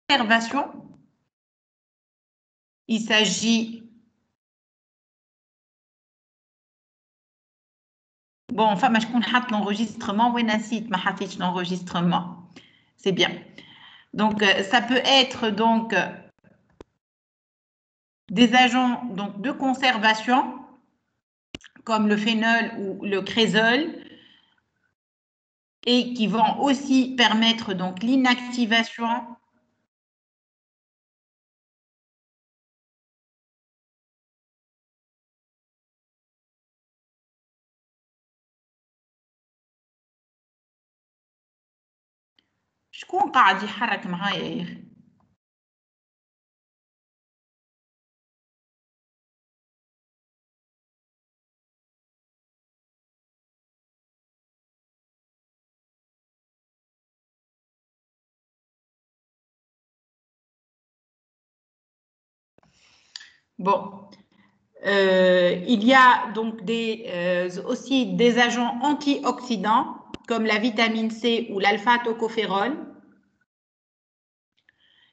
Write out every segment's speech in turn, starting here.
conservation, il s'agit... Bon, enfin, je compte l'enregistrement. Oui, Nassit, ma l'enregistrement. C'est bien. Donc, ça peut être donc des agents donc, de conservation, comme le phénol ou le crézol, et qui vont aussi permettre donc l'inactivation شكون قاعد يحرك معايا يا اخي Bon, il y a donc aussi des agents antioxydants comme la vitamine C ou l'alpha-tocophérol,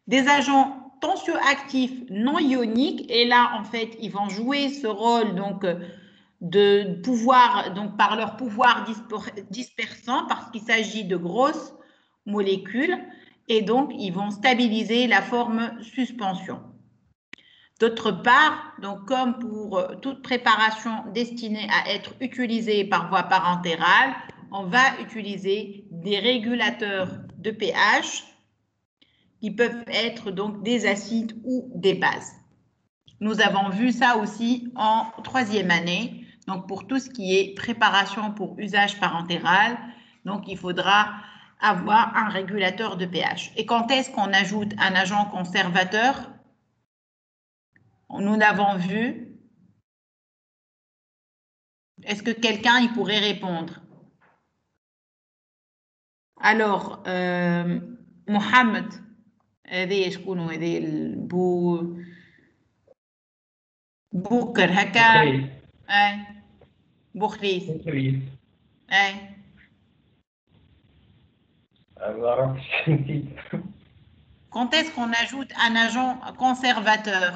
des agents tensioactifs non ioniques, et là, en fait, ils vont jouer ce rôle donc, de pouvoir, donc par leur pouvoir dispersant, parce qu'il s'agit de grosses molécules, et donc ils vont stabiliser la forme suspension. D'autre part, donc comme pour toute préparation destinée à être utilisée par voie parentérale, on va utiliser des régulateurs de pH qui peuvent être donc des acides ou des bases. Nous avons vu ça aussi en 3e année. Donc, pour tout ce qui est préparation pour usage parentéral, donc il faudra avoir un régulateur de pH. Et quand est-ce qu'on ajoute un agent conservateur? Nous l'avons vu. Est-ce que quelqu'un y pourrait répondre? Alors, Mohamed, هذه شكون هذه بوكر هكا اي بوخريس اي Quand est-ce qu'on ajoute un agent conservateur?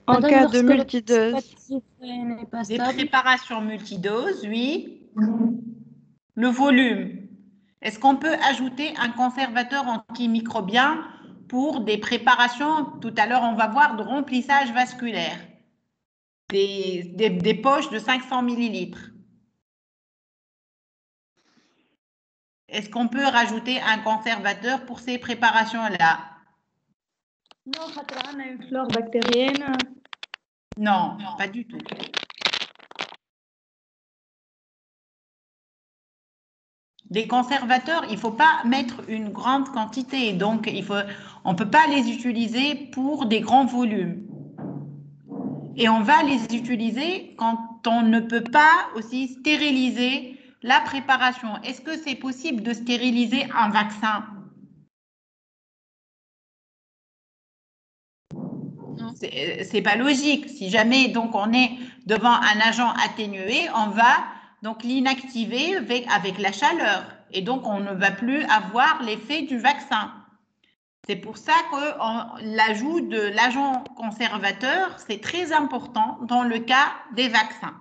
En cas de multidose. Des préparations multidoses, oui. Le volume. Est-ce qu'on peut ajouter un conservateur antimicrobien pour des préparations, tout à l'heure on va voir, de remplissage vasculaire, des poches de 500 millilitres? Est-ce qu'on peut rajouter un conservateur pour ces préparations-là? Non, on a une flore bactérienne. Non, pas du tout. Les conservateurs, il ne faut pas mettre une grande quantité, donc on ne peut pas les utiliser pour des grands volumes. Et on va les utiliser quand on ne peut pas aussi stériliser la préparation. Est-ce que c'est possible de stériliser un vaccin? C'est pas logique. Si jamais donc on est devant un agent atténué, on va donc l'inactiver avec la chaleur. Et donc on ne va plus avoir l'effet du vaccin. C'est pour ça que l'ajout de l'agent conservateur, c'est très important dans le cas des vaccins.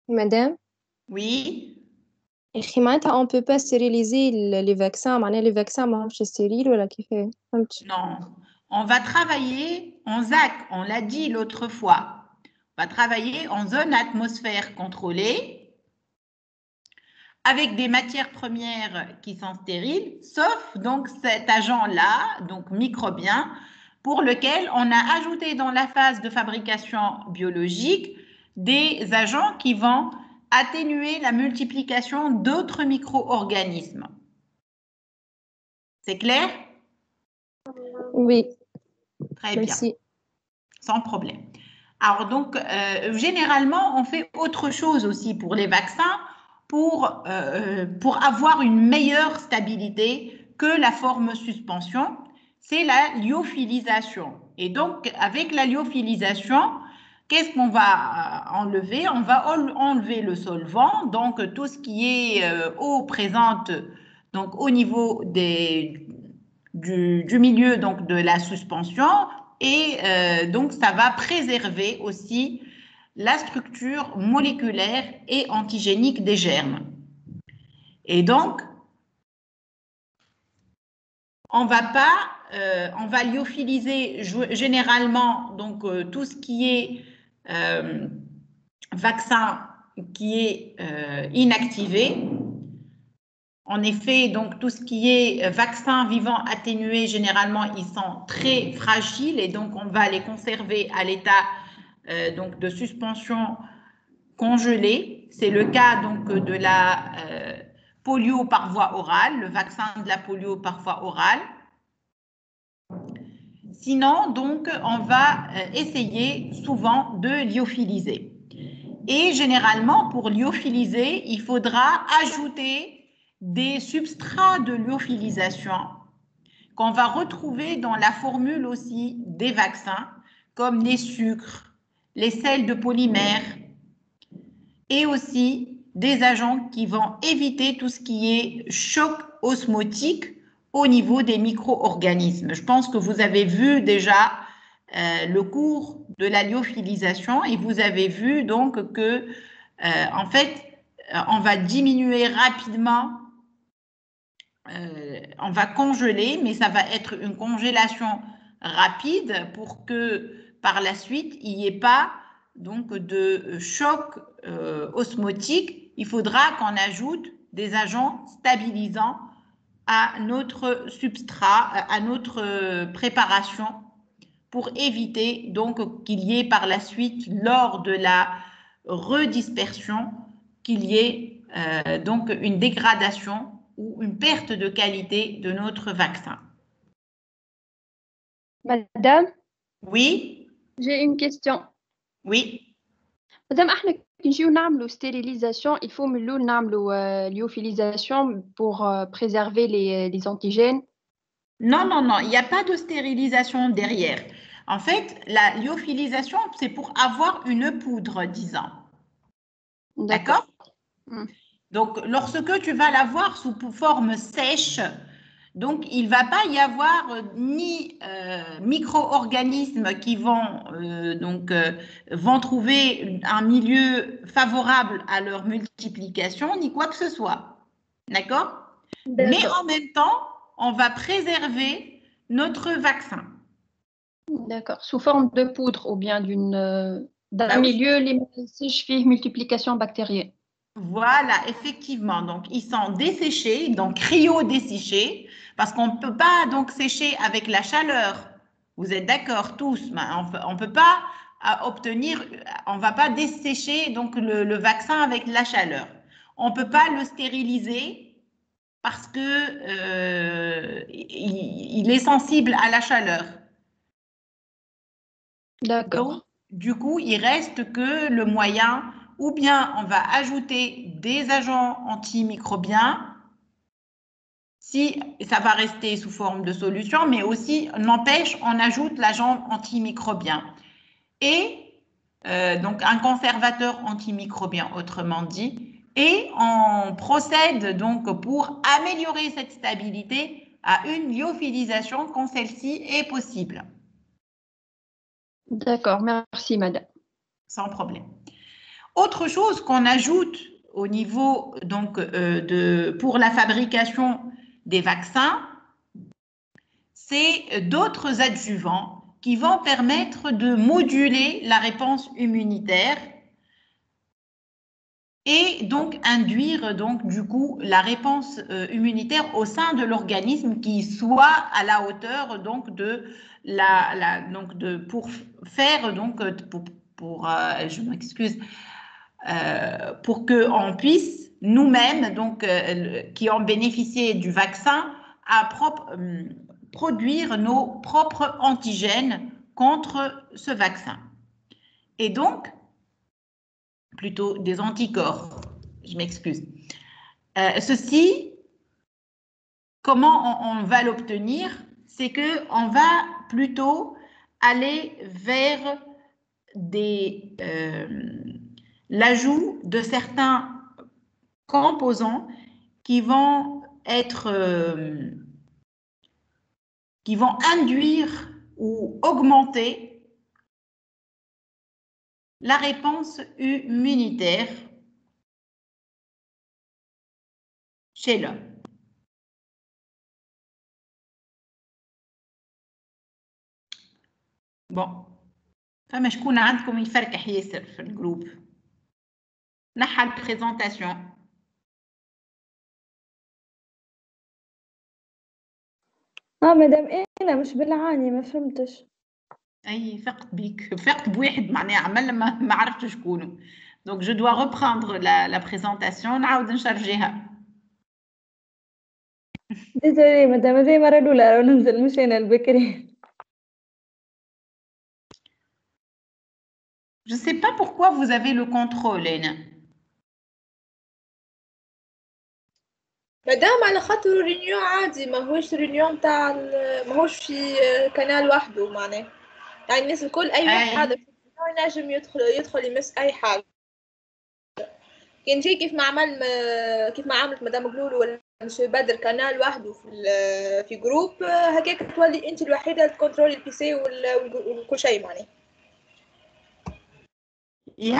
Madame? Oui. Et on ne peut pas stériliser les vaccins. Les vaccins, c'est stérile ou qui fait? Non. On va travailler en ZAC, on l'a dit l'autre fois. On va travailler en zone atmosphère contrôlée avec des matières premières qui sont stériles, sauf donc cet agent-là, donc microbien, pour lequel on a ajouté dans la phase de fabrication biologique des agents qui vont atténuer la multiplication d'autres micro-organismes. C'est clair? Oui. Très bien. Merci. Sans problème. Alors donc, généralement, on fait autre chose aussi pour les vaccins pour avoir une meilleure stabilité que la forme suspension, c'est la lyophilisation. Et donc, avec la lyophilisation, qu'est-ce qu'on va enlever? On va enlever le solvant, donc tout ce qui est eau présente donc, au niveau du milieu donc, de la suspension, et donc ça va préserver aussi la structure moléculaire et antigénique des germes. Et donc, on va lyophiliser généralement donc tout ce qui est vaccin qui est inactivé. En effet, donc tout ce qui est vaccin vivant atténué, généralement, ils sont très fragiles et donc on va les conserver à l'état donc de suspension congelée. C'est le cas donc de la polio par voie orale, le vaccin de la polio par voie orale. Sinon, donc, on va essayer souvent de lyophiliser. Et généralement, pour lyophiliser, il faudra ajouter des substrats de lyophilisation qu'on va retrouver dans la formule aussi des vaccins, comme les sucres, les sels de polymère et aussi des agents qui vont éviter tout ce qui est choc osmotique au niveau des micro-organismes. Je pense que vous avez vu déjà le cours de la lyophilisation et vous avez vu donc que, en fait, on va diminuer rapidement, on va congeler, mais ça va être une congélation rapide pour que par la suite, il n'y ait pas donc de choc osmotique. Il faudra qu'on ajoute des agents stabilisants à notre substrat, à notre préparation pour éviter donc qu'il y ait par la suite, lors de la redispersion, qu'il y ait donc une dégradation ou une perte de qualité de notre vaccin. Madame, Oui, j'ai une question. oui. Madame, احنا كي نجيو نعملوا stérilisation, il faut من الأول نعملوا lyophilisation pour préserver les antigènes. Non, non, non, il n'y a pas de stérilisation derrière. En fait, la lyophilisation, c'est pour avoir une poudre, disons. D'accord? Donc, lorsque tu vas l'avoir sous forme sèche, donc il ne va pas y avoir ni micro-organismes qui vont trouver un milieu favorable à leur multiplication, ni quoi que ce soit. D'accord? Mais en même temps, on va préserver notre vaccin. D'accord. Sous forme de poudre ou bien d'un milieu sèche fait multiplication bactérienne. Voilà, effectivement. Donc, ils sont desséchés, donc cryo-desséchés, parce qu'on ne peut pas donc sécher avec la chaleur. Vous êtes d'accord tous? On ne peut pas obtenir, on ne va pas dessécher donc le vaccin avec la chaleur. On ne peut pas le stériliser parce que il est sensible à la chaleur. D'accord. Donc, du coup, il reste que le moyen, ou bien on va ajouter des agents antimicrobiens, si ça va rester sous forme de solution, mais aussi, n'empêche, on ajoute l'agent antimicrobien. Et donc un conservateur antimicrobien, autrement dit, et on procède donc pour améliorer cette stabilité à une lyophilisation quand celle-ci est possible. D'accord, merci madame. Sans problème. Autre chose qu'on ajoute au niveau donc pour la fabrication des vaccins, c'est d'autres adjuvants qui vont permettre de moduler la réponse immunitaire et donc induire donc du coup la réponse immunitaire au sein de l'organisme qui soit à la hauteur donc pour faire donc je m'excuse, pour qu'on puisse nous-mêmes, donc qui ont bénéficié du vaccin, produire nos propres antigènes contre ce vaccin. Et donc, plutôt des anticorps, je m'excuse. Ceci comment on va l'obtenir? C'est qu'on va plutôt aller vers l'ajout de certains composants qui vont induire ou augmenter la réponse immunitaire chez l'homme. Bon, فما شكون عندكم يفركح ياسر في الجروب؟ نحى البريزونطاسيون. مدام انا مش بالعاني ما فهمتش. اي فقت بيك، فقت بواحد معناها عمل ما عرفتش شكونه. Donc je dois reprendre la présentation نعاود نشارجيها. ديزولي مدام زي المره الاولى راه ننزل مش انا البكري. Je ne sais pas pourquoi vous avez le contrôle, Léna. مدام على خاطر رينيون عادي ماهوش رينيون تاع ماهوش في كانال وحده معناه يعني الناس الكل اي واحد هذا ينجم يدخل يمس اي حاجه كان جاي كيف ما عملت مدام قلول ولا مش بدر كانال وحده في جروب هكاك تولي انت الوحيده تكنترولي البي سي وكل شيء معناه يا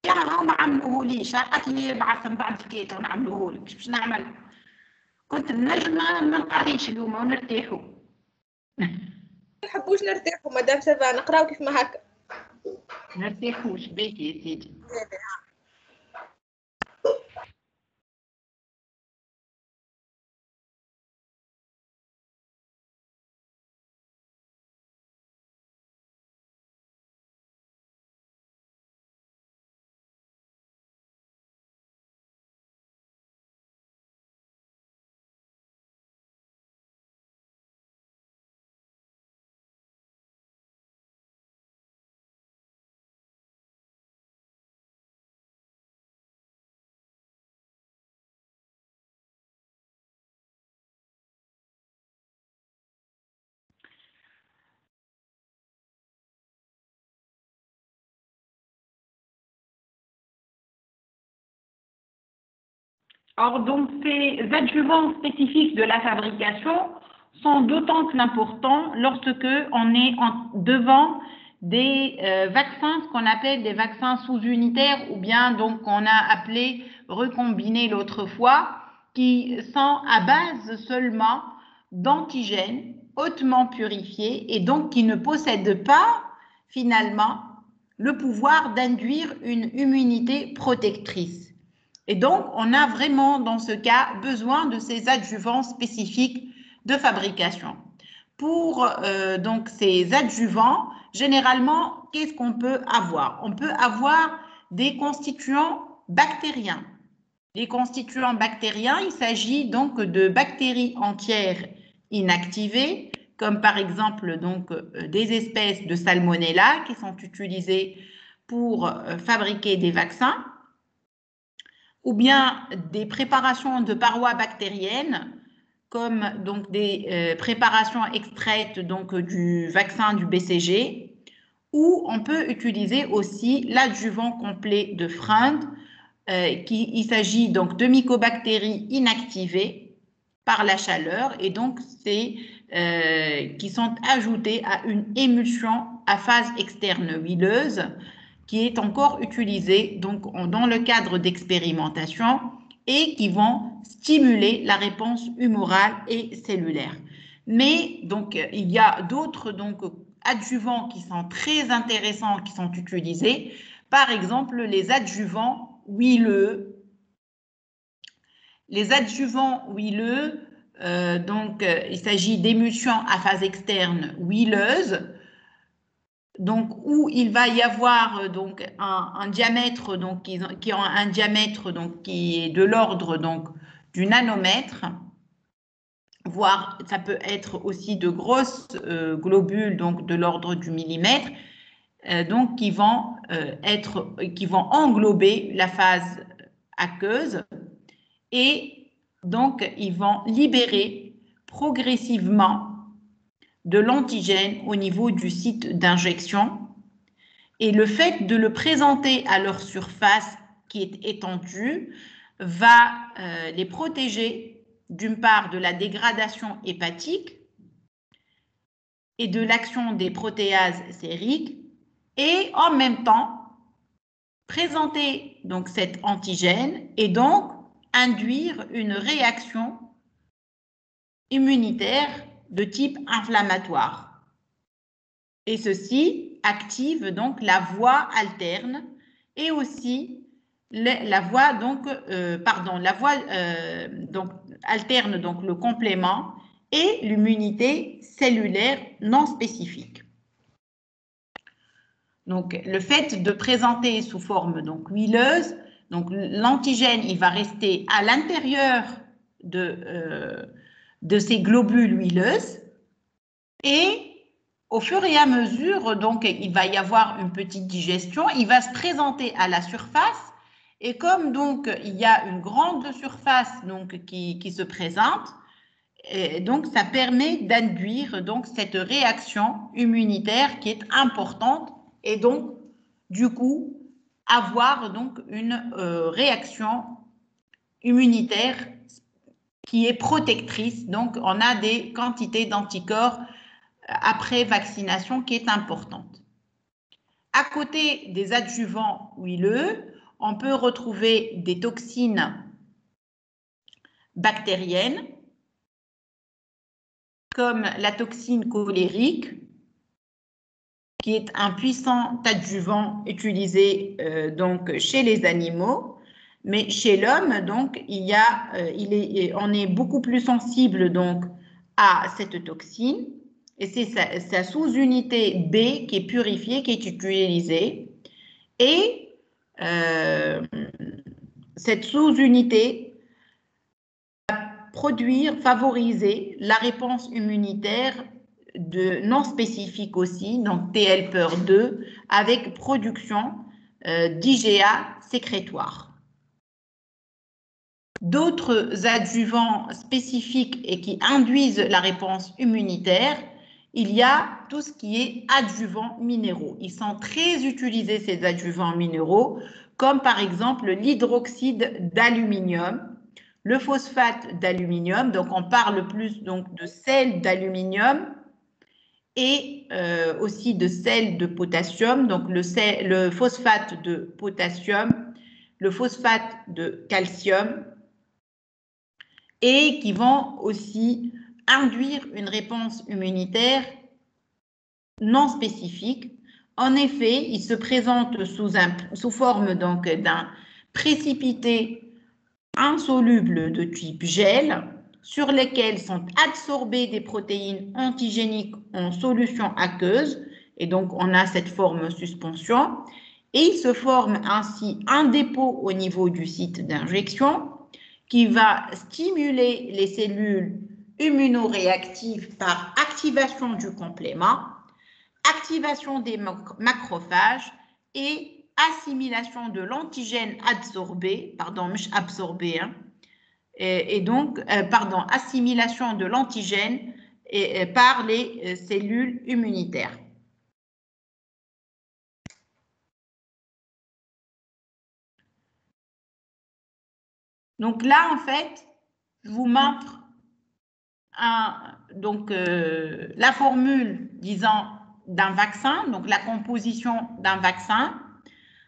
هم عملوه لي شاقت لي يبعث من بعد كيت ونعملوه لك باش نعمل كنت النجم ما نقريش اليوم ونرتاحوا ما نحبوش نرتاحوا مدام سافا نقراو كيف ما هكا نرتاحوش باهي يا سيدي. Or, donc, ces adjuvants spécifiques de la fabrication sont d'autant plus importants lorsque on est devant des vaccins, ce qu'on appelle des vaccins sous-unitaires ou bien donc qu'on a appelé recombinés l'autre fois, qui sont à base seulement d'antigènes hautement purifiés et donc qui ne possèdent pas finalement le pouvoir d'induire une immunité protectrice. Et donc, on a vraiment, dans ce cas, besoin de ces adjuvants spécifiques de fabrication. Pour donc ces adjuvants, généralement, qu'est-ce qu'on peut avoir? On peut avoir des constituants bactériens. Les constituants bactériens, il s'agit donc de bactéries entières inactivées, comme par exemple donc, des espèces de salmonella qui sont utilisées pour fabriquer des vaccins, ou bien des préparations de parois bactériennes, comme donc des préparations extraites donc, du vaccin du BCG, ou on peut utiliser aussi l'adjuvant complet de Freund, il s'agit donc de mycobactéries inactivées par la chaleur et donc qui sont ajoutées à une émulsion à phase externe huileuse qui est encore utilisée donc, dans le cadre d'expérimentation et qui vont stimuler la réponse humorale et cellulaire. Mais donc, il y a d'autres adjuvants qui sont très intéressants qui sont utilisés, par exemple les adjuvants huileux. Les adjuvants huileux, il s'agit d'émulsions à phase externe huileuses, donc où il va y avoir donc un diamètre donc qui ont un diamètre donc qui est de l'ordre donc du nanomètre, voire ça peut être aussi de grosses globules donc de l'ordre du millimètre, donc qui vont englober la phase aqueuse et donc ils vont libérer progressivement de l'antigène au niveau du site d'injection. Et le fait de le présenter à leur surface qui est étendue va les protéger d'une part de la dégradation hépatique et de l'action des protéases sériques et en même temps présenter donc cet antigène et donc induire une réaction immunitaire de type inflammatoire. Et ceci active donc la voie alterne et aussi la voie donc alterne donc le complément et l'immunité cellulaire non spécifique. Donc le fait de présenter sous forme donc huileuse, donc l'antigène il va rester à l'intérieur de ces globules huileuses et au fur et à mesure, donc, il va y avoir une petite digestion, il va se présenter à la surface et comme donc il y a une grande surface donc, qui se présente, et donc ça permet d'induire donc cette réaction immunitaire qui est importante et donc du coup avoir donc une réaction immunitaire qui est protectrice. Donc on a des quantités d'anticorps après vaccination qui est importante. À côté des adjuvants huileux, on peut retrouver des toxines bactériennes comme la toxine cholérique qui est un puissant adjuvant utilisé donc chez les animaux, mais chez l'homme donc on est beaucoup plus sensible donc à cette toxine. Et c'est sa sous-unité B qui est purifiée, qui est utilisée. Et cette sous-unité va favoriser la réponse immunitaire non spécifique aussi, donc T-helper2, avec production d'IgA sécrétoire. D'autres adjuvants spécifiques et qui induisent la réponse immunitaire, il y a tout ce qui est adjuvants minéraux. Ils sont très utilisés, ces adjuvants minéraux, comme par exemple l'hydroxyde d'aluminium, le phosphate d'aluminium, donc on parle plus donc, de sel d'aluminium et aussi de sel de potassium, donc le phosphate de potassium, le phosphate de calcium, et qui vont aussi induire une réponse immunitaire non spécifique. En effet, il se présente sous forme donc d'un précipité insoluble de type gel sur lesquels sont absorbées des protéines antigéniques en solution aqueuse et donc on a cette forme suspension et il se forme ainsi un dépôt au niveau du site d'injection qui va stimuler les cellules immunoréactives par activation du complément, activation des macrophages et assimilation de l'antigène assimilation de l'antigène par les cellules immunitaires. Donc là, en fait, je vous montre la formule, disons, d'un vaccin, donc la composition d'un vaccin.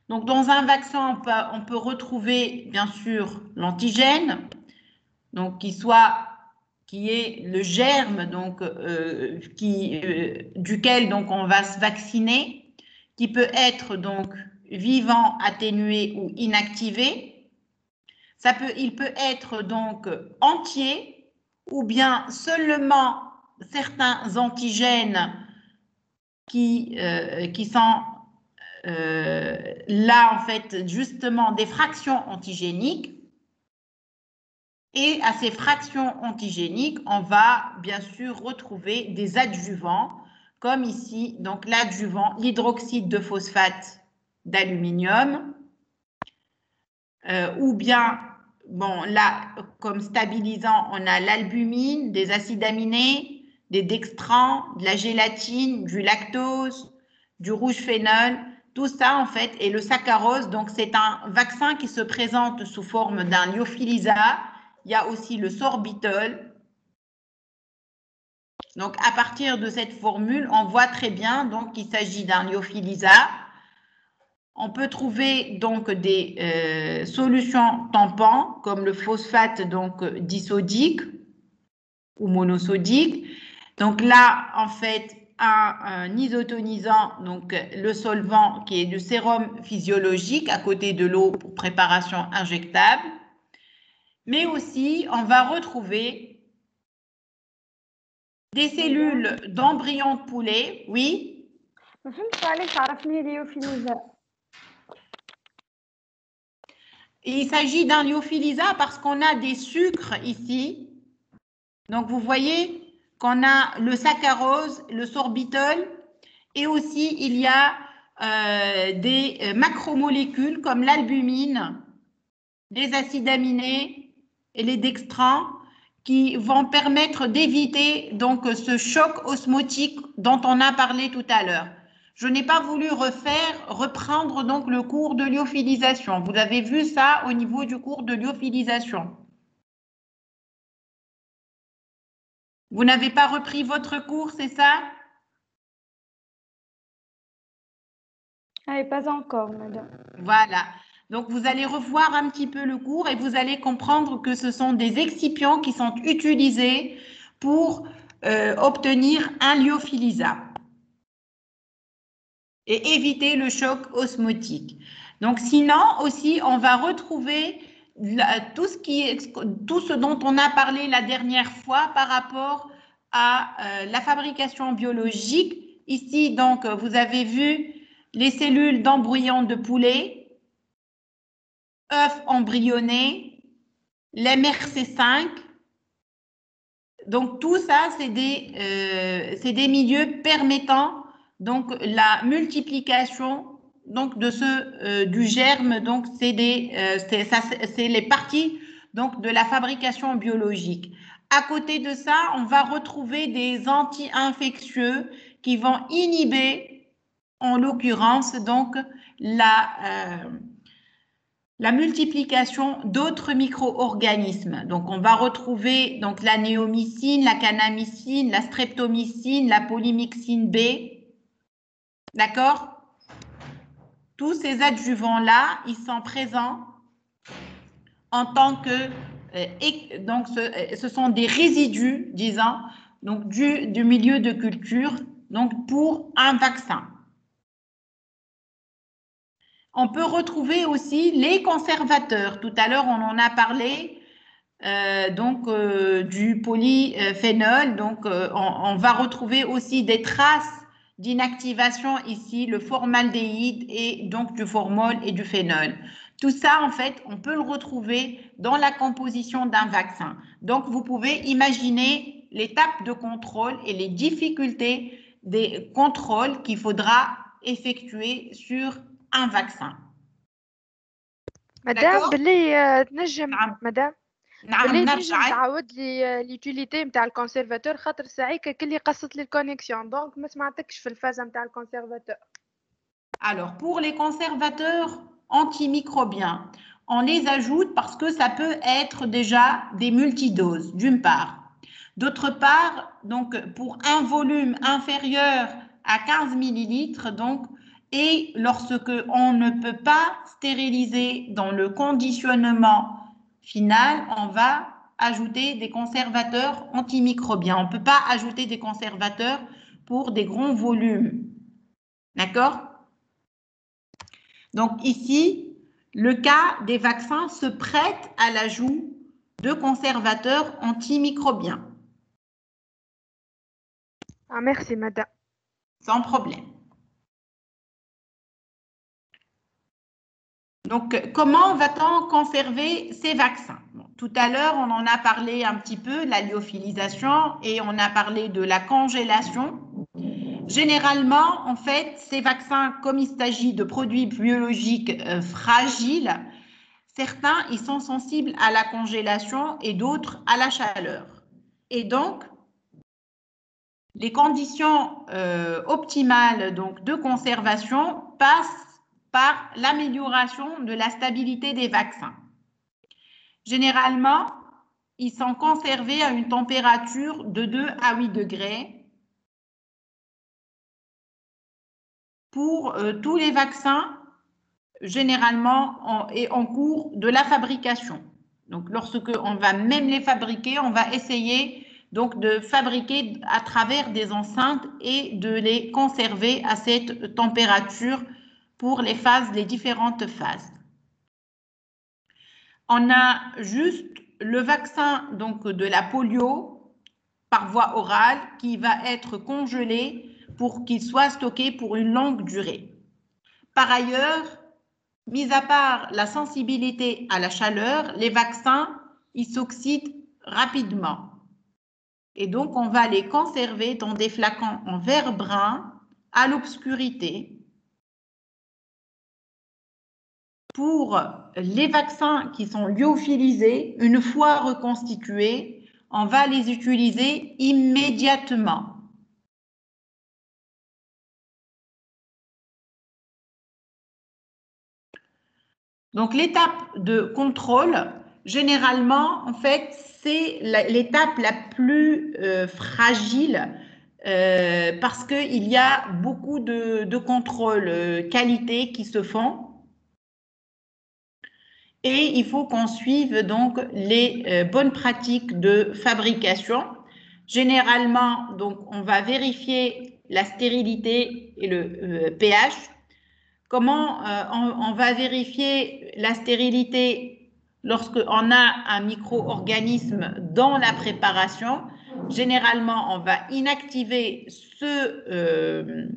Donc, dans un vaccin, on peut retrouver, bien sûr, l'antigène, donc qui est le germe donc, duquel donc, on va se vacciner, qui peut être donc vivant, atténué ou inactivé. Il peut être donc entier ou bien seulement certains antigènes qui sont là, en fait, justement des fractions antigéniques. Et à ces fractions antigéniques, on va bien sûr retrouver des adjuvants, comme ici, donc l'adjuvant, l'hydroxyde de phosphate d'aluminium, ou bien bon, là, comme stabilisant, on a l'albumine, des acides aminés, des dextrans, de la gélatine, du lactose, du rouge phénol, tout ça en fait, et le saccharose. Donc, c'est un vaccin qui se présente sous forme d'un lyophilisa. Il y a aussi le sorbitol. Donc, à partir de cette formule, on voit très bien qu'il s'agit d'un lyophilisa. On peut trouver donc des solutions tampons comme le phosphate disodique ou monosodique. Donc là, en fait, un isotonisant, donc le solvant qui est du sérum physiologique à côté de l'eau pour préparation injectable. Mais aussi, on va retrouver des cellules d'embryons de poulet, oui. ما فهمتش علاش عرفني ليوفيليزا. Il s'agit d'un lyophilisa parce qu'on a des sucres ici. Donc, vous voyez qu'on a le saccharose, le sorbitol, et aussi il y a des macromolécules comme l'albumine, les acides aminés et les dextrans qui vont permettre d'éviter donc ce choc osmotique dont on a parlé tout à l'heure. Je n'ai pas voulu reprendre donc le cours de lyophilisation. Vous avez vu ça au niveau du cours de lyophilisation. Vous n'avez pas repris votre cours, c'est ça? Ah, pas encore, madame. Voilà. Donc, vous allez revoir un petit peu le cours et vous allez comprendre que ce sont des excipients qui sont utilisés pour obtenir un lyophilisa et éviter le choc osmotique. Donc, sinon, aussi, on va retrouver tout ce dont on a parlé la dernière fois par rapport à la fabrication biologique. Ici, donc, vous avez vu les cellules d'embryon de poulet, œufs embryonnés, l'MRC5. Donc, tout ça, c'est des milieux permettant donc la multiplication donc du germe. Donc, c'est les parties donc de la fabrication biologique. À côté de ça, on va retrouver des anti-infectieux qui vont inhiber, en l'occurrence, donc la multiplication d'autres micro-organismes. Donc, on va retrouver donc la néomycine, la kanamycine, la streptomycine, la polymyxine B. D'accord? Tous ces adjuvants-là, ils sont présents en tant que... donc, ce sont des résidus, disons, donc du milieu de culture, donc pour un vaccin. On peut retrouver aussi les conservateurs. Tout à l'heure, on en a parlé du polyphénol. Donc, on va retrouver aussi des traces d'inactivation ici, le formaldéhyde et donc du formol et du phénol. Tout ça, en fait, on peut le retrouver dans la composition d'un vaccin. Donc, vous pouvez imaginer l'étape de contrôle et les difficultés des contrôles qu'il faudra effectuer sur un vaccin. مدام باللي تنجم نعم. مدام نعم باللي نرجع تنجم تعاود لي ليوتيليتي نتاع الكونسيرفاتور خاطر ساعيك كلي قصت لي الكونيكسيون دونك ما سمعتكش في الفازه نتاع الكونسيرفاتور. Alors, pour les conservateurs antimicrobiens, on les ajoute parce que ça peut être déjà des multidoses, d'une part. D'autre part, donc, pour un volume inférieur à 15 millilitres, donc, et lorsque on ne peut pas stériliser dans le conditionnement final, on va ajouter des conservateurs antimicrobiens. On ne peut pas ajouter des conservateurs pour des grands volumes. D'accord? Donc ici, le cas des vaccins se prête à l'ajout de conservateurs antimicrobiens. Ah, merci madame. Sans problème. Donc, comment va-t-on conserver ces vaccins? Bon, tout à l'heure, on en a parlé un petit peu, la lyophilisation, et on a parlé de la congélation. Généralement, en fait, ces vaccins, comme il s'agit de produits biologiques fragiles, Certains, ils sont sensibles à la congélation et d'autres à la chaleur. Et donc, les conditions optimales donc, de conservation passent par l'amélioration de la stabilité des vaccins. Généralement, ils sont conservés à une température de 2 à 8 degrés pour tous les vaccins, généralement et en cours de la fabrication. Donc, lorsque on va même les fabriquer, on va essayer donc de fabriquer à travers des enceintes et de les conserver à cette température pour les différentes phases. On a juste le vaccin donc de la polio par voie orale qui va être congelé pour qu'il soit stocké pour une longue durée. Par ailleurs, mis à part la sensibilité à la chaleur, les vaccins, ils s'oxydent rapidement. Et donc, on va les conserver dans des flacons en verre brun à l'obscurité. Pour les vaccins qui sont lyophilisés, une fois reconstitués, on va les utiliser immédiatement. Donc, l'étape de contrôle, généralement, en fait, c'est l'étape la plus fragile parce qu'il y a beaucoup de contrôles qualité qui se font. Et il faut qu'on suive donc les bonnes pratiques de fabrication. Généralement, donc, on va vérifier la stérilité et le pH. Comment on va vérifier la stérilité lorsqu'on a un micro-organisme dans la préparation? Généralement, on va inactiver ce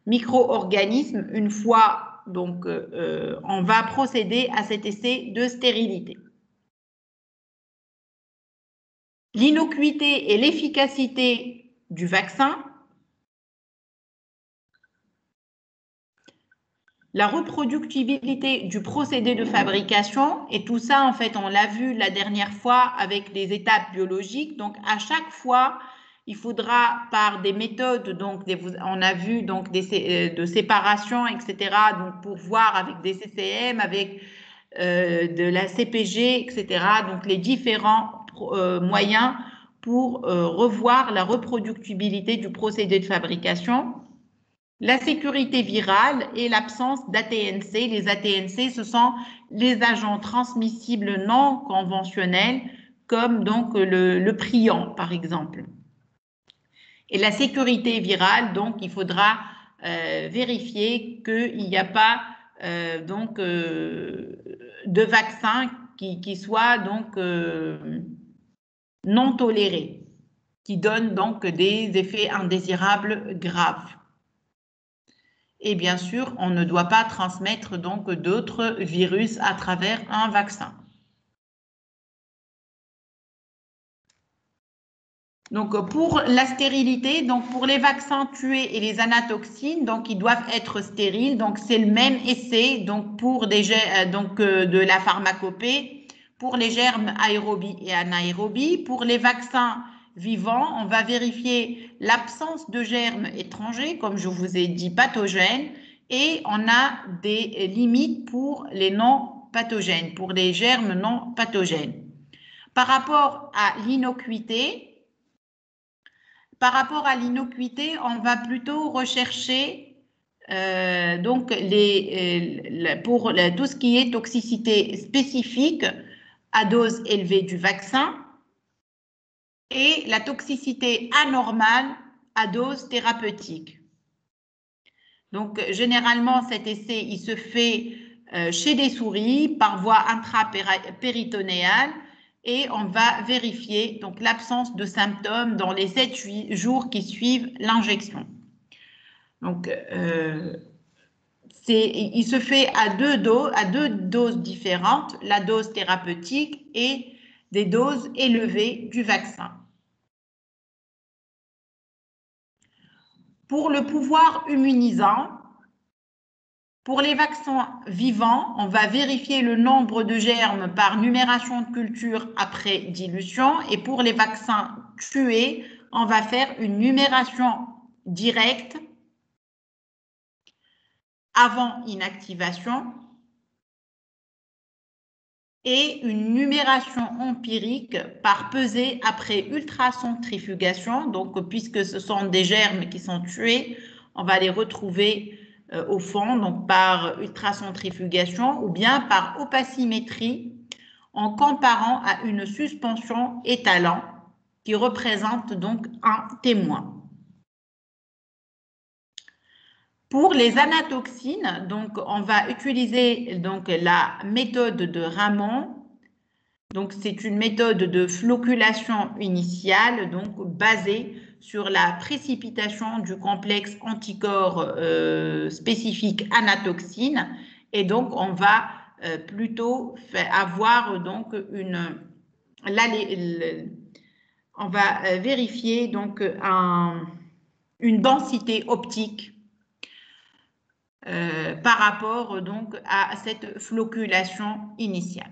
micro-organisme une fois. Donc, on va procéder à cet essai de stérilité. L'innocuité et l'efficacité du vaccin. La reproductibilité du procédé de fabrication, et tout ça, en fait, on l'a vu la dernière fois avec les étapes biologiques. Donc, à chaque fois, il faudra, par des méthodes, donc on a vu donc de séparation, etc., donc pour voir avec des CCM, avec de la CPG, etc., donc les différents moyens pour revoir la reproductibilité du procédé de fabrication. La sécurité virale et l'absence d'ATNC. Les ATNC, ce sont les agents transmissibles non conventionnels, comme donc le prion, par exemple. Et la sécurité virale, donc, il faudra vérifier qu'il n'y a pas de vaccin qui soit donc non toléré, qui donne donc des effets indésirables graves. Et bien sûr, on ne doit pas transmettre donc d'autres virus à travers un vaccin. Donc, pour la stérilité, donc pour les vaccins tués et les anatoxines, donc ils doivent être stériles. Donc, c'est le même essai donc pour de la pharmacopée, pour les germes aérobies et anaérobies. Pour les vaccins vivants, on va vérifier l'absence de germes étrangers, comme je vous ai dit, pathogènes, et on a des limites pour les non pathogènes, pour les germes non pathogènes. Par rapport à l'innocuité, on va plutôt rechercher donc pour tout ce qui est toxicité spécifique à dose élevée du vaccin et la toxicité anormale à dose thérapeutique. Donc, généralement, cet essai, il se fait chez des souris par voie intrapéritonéale et on va vérifier donc l'absence de symptômes dans les 7-8 jours qui suivent l'injection. Donc, il se fait à deux doses différentes, la dose thérapeutique et des doses élevées du vaccin. Pour le pouvoir immunisant, Pour les vaccins vivants, on va vérifier le nombre de germes par numération de culture après dilution. Et pour les vaccins tués, on va faire une numération directe avant inactivation et une numération empirique par pesée après ultracentrifugation. Donc, puisque ce sont des germes qui sont tués, on va les retrouver au fond, donc par ultracentrifugation ou bien par opacimétrie en comparant à une suspension étalant qui représente donc un témoin. Pour les anatoxines, donc on va utiliser donc la méthode de Raman. Donc c'est une méthode de flocculation initiale, donc basée sur la précipitation du complexe anticorps spécifique anatoxine. Et donc on va plutôt avoir donc on va vérifier donc une densité optique par rapport donc à cette flocculation initiale.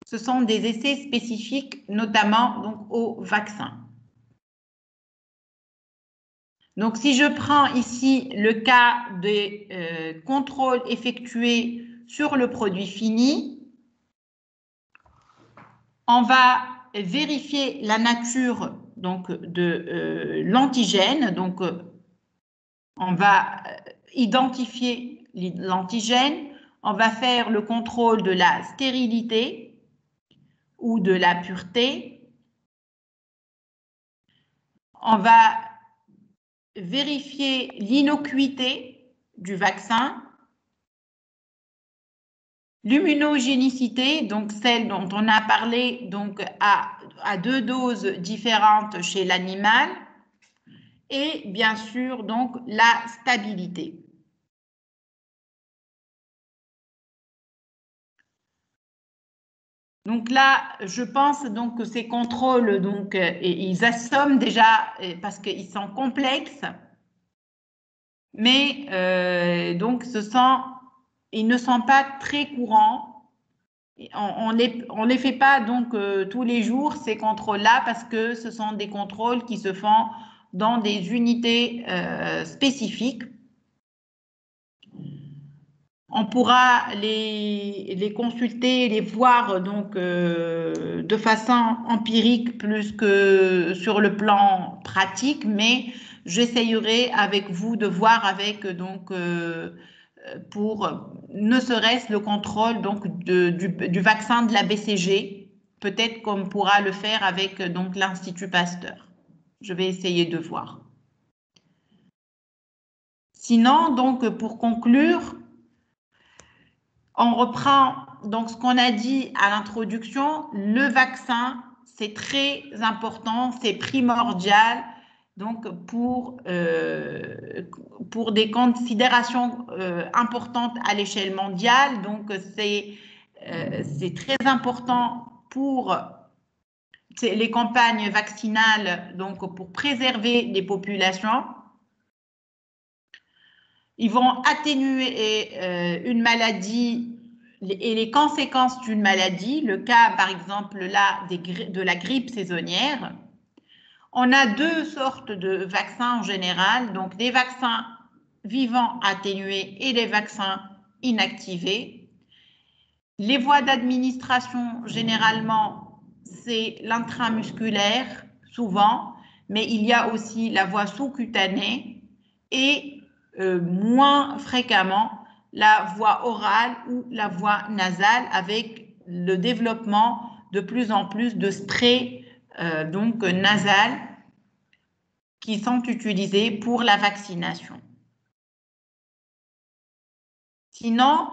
Ce sont des essais spécifiques, notamment donc au vaccin. Donc, si je prends ici le cas des contrôles effectués sur le produit fini, on va vérifier la nature donc de l'antigène. Donc, on va identifier l'antigène. On va faire le contrôle de la stérilité ou de la pureté. On va vérifier l'innocuité du vaccin, l'immunogénicité, donc celle dont on a parlé donc à 2 doses différentes chez l'animal, et bien sûr donc la stabilité. Donc là, je pense donc que ces contrôles, donc, ils assomment déjà parce qu'ils sont complexes, mais donc ils ne sont pas très courants. On les fait pas donc tous les jours ces contrôles-là parce que ce sont des contrôles qui se font dans des unités spécifiques. On pourra les consulter, les voir donc de façon empirique plus que sur le plan pratique, mais j'essayerai avec vous de voir avec donc pour ne serait-ce le contrôle donc du vaccin de la BCG, peut-être qu'on pourra le faire avec donc l'Institut Pasteur. Je vais essayer de voir. Sinon, donc pour conclure, on reprend donc ce qu'on a dit à l'introduction. Le vaccin, c'est très important, c'est primordial donc pour des considérations importantes à l'échelle mondiale. Donc c'est très important pour les campagnes vaccinales, donc pour préserver les populations. Ils vont atténuer une maladie et les conséquences d'une maladie. Le cas, par exemple, là, de la grippe saisonnière. On a 2 sortes de vaccins en général, donc des vaccins vivants atténués et les vaccins inactivés. Les voies d'administration, généralement, c'est l'intramusculaire, souvent, mais il y a aussi la voie sous-cutanée et moins fréquemment la voie orale ou la voie nasale avec le développement de plus en plus de sprays donc nasales qui sont utilisés pour la vaccination. Sinon,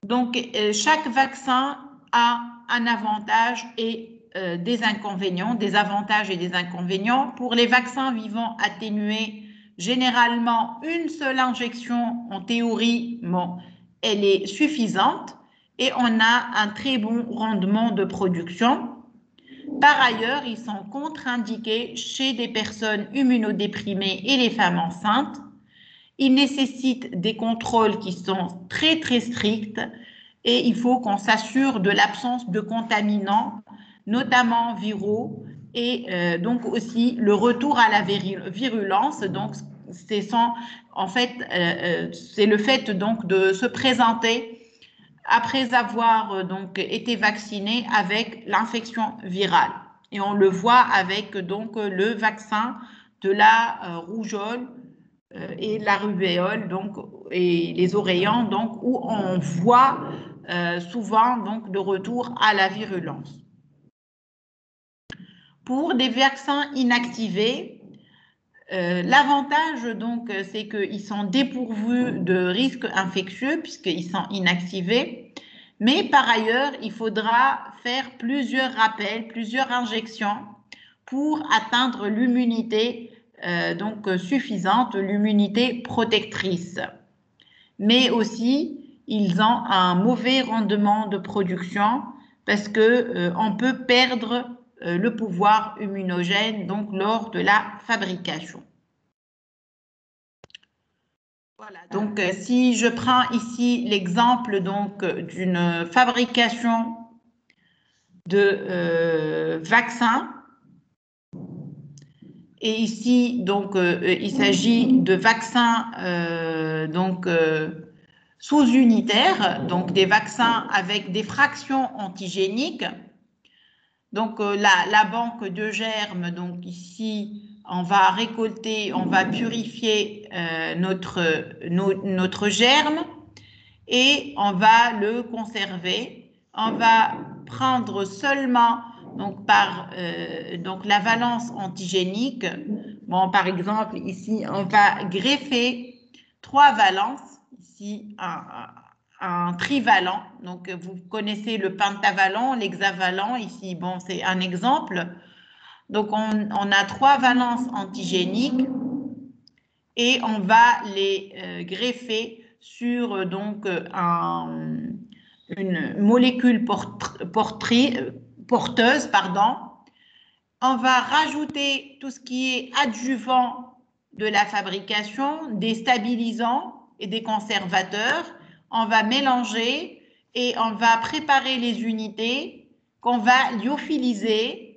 donc chaque vaccin a un avantage et des inconvénients, des avantages et des inconvénients. Pour les vaccins vivants atténués, généralement, une seule injection, en théorie, bon, elle est suffisante et on a un très bon rendement de production. par ailleurs, ils sont contre-indiqués chez des personnes immunodéprimées et les femmes enceintes. Ils nécessitent des contrôles qui sont très, très stricts et il faut qu'on s'assure de l'absence de contaminants, notamment viraux, et donc aussi le retour à la virulence. Donc, c'est le fait donc de se présenter après avoir donc été vacciné avec l'infection virale. Et on le voit avec donc le vaccin de la rougeole et la rubéole donc, et les oreillons, donc, où on voit souvent donc, de retour à la virulence. Pour des vaccins inactivés, l'avantage, donc, c'est qu'ils sont dépourvus de risques infectieux puisqu'ils sont inactivés. Mais par ailleurs, il faudra faire plusieurs rappels, plusieurs injections pour atteindre l'immunité donc suffisante, l'immunité protectrice. Mais aussi, ils ont un mauvais rendement de production parce que on peut perdre le pouvoir immunogène donc lors de la fabrication. Voilà, donc si je prends ici l'exemple donc d'une fabrication de vaccins, et ici donc il s'agit de vaccins sous-unitaires, donc des vaccins avec des fractions antigéniques. Donc la banque de germes, donc ici on va récolter, on va purifier notre germe et on va le conserver. On va prendre seulement donc par donc la valence antigénique. Bon, par exemple, ici, on va greffer 3 valences. Ici, un trivalent. Donc, vous connaissez le pentavalent, l'hexavalent. Ici, bon, c'est un exemple. Donc, on a 3 valences antigéniques et on va les greffer sur donc une molécule porteuse, pardon. On va rajouter tout ce qui est adjuvant de la fabrication, des stabilisants et des conservateurs. On va mélanger et on va préparer les unités qu'on va lyophiliser.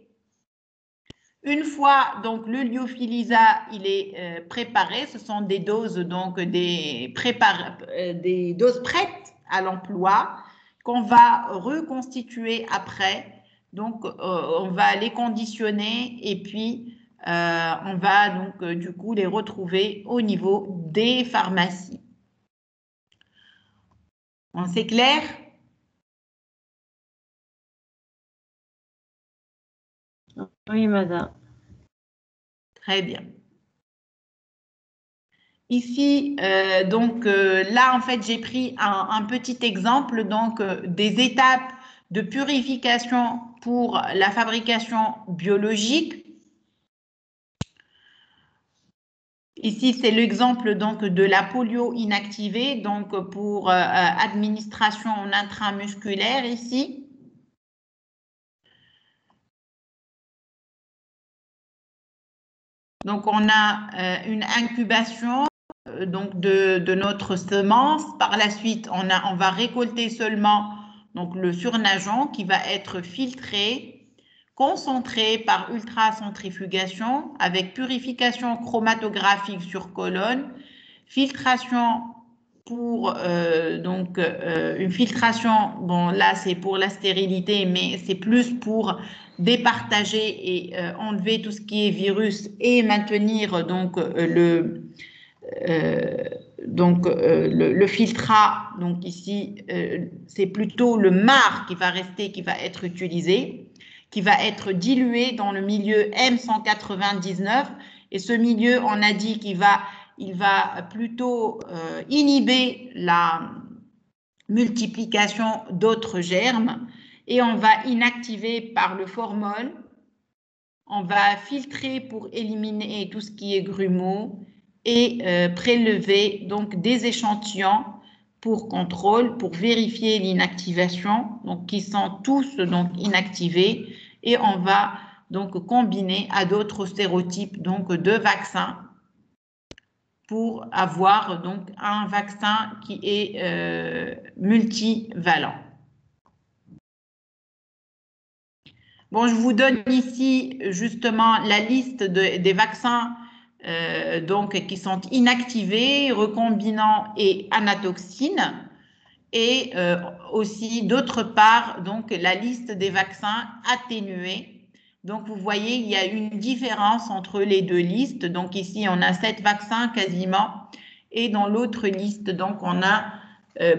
Une fois donc le lyophilisat il est préparé, ce sont des doses donc des doses prêtes à l'emploi qu'on va reconstituer après. Donc on va les conditionner et puis on va donc du coup les retrouver au niveau des pharmacies. Bon, c'est clair? Oui, madame. Très bien. Ici, là, en fait, j'ai pris un petit exemple donc, des étapes de purification pour la fabrication biologique. Ici, c'est l'exemple donc de la polio inactivée, donc pour administration intramusculaire ici. Donc, on a une incubation donc de notre semence. Par la suite, on va récolter seulement donc, le surnageant qui va être filtré, concentré par ultracentrifugation avec purification chromatographique sur colonne, filtration pour une filtration, bon là c'est pour la stérilité, mais c'est plus pour départager et enlever tout ce qui est virus et maintenir donc le filtrat. Donc ici c'est plutôt le marc qui va rester, qui va être utilisé, qui va être dilué dans le milieu M199 et ce milieu on a dit qu'il va plutôt inhiber la multiplication d'autres germes et on va inactiver par le formol. On va filtrer pour éliminer tout ce qui est grumeaux et prélever donc des échantillons pour contrôle, pour vérifier l'inactivation, donc qui sont tous donc inactivés et on va donc combiner à d'autres stéréotypes donc de vaccins pour avoir donc un vaccin qui est multivalent. Bon, je vous donne ici justement la liste des vaccins donc, qui sont inactivés, recombinants et anatoxines. Et aussi, d'autre part, donc, la liste des vaccins atténués. Donc, vous voyez, il y a une différence entre les deux listes. Donc, ici, on a 7 vaccins quasiment. Et dans l'autre liste, donc, on a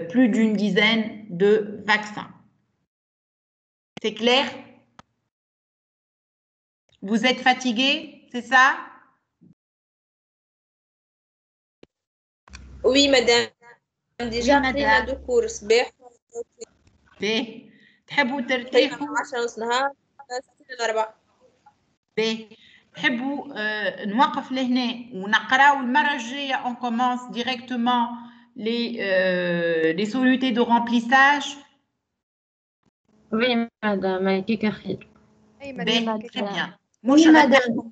plus d'une dizaine de vaccins. C'est clair? Vous êtes fatigué, c'est ça? Oui, madame. Déjà قرينا دو كورس صباح. باهي. تحبوا ترتاحوا؟ 10:30 نهار 4. باهي. تحبوا نوقف لهنا ونقراو المرة الجاية on commence directement les solutés de remplissage. Oui, madame, هيك خير. باهي. Très bien. Oui, madame.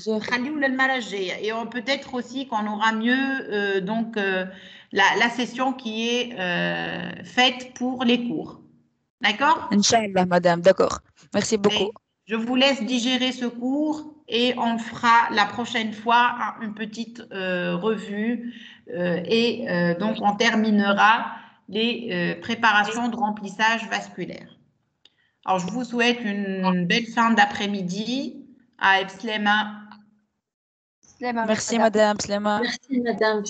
نخليو للمرة الجاية et peut-être aussi qu'on aura mieux donc la session qui est faite pour les cours. D'accord? Inch'Allah, madame, d'accord. Merci beaucoup. Je vous laisse digérer ce cours et on fera la prochaine fois une petite revue et donc on terminera les préparations de remplissage vasculaire. Alors, je vous souhaite une belle fin d'après-midi à Epslema. Merci, madame Slema. Merci, madame.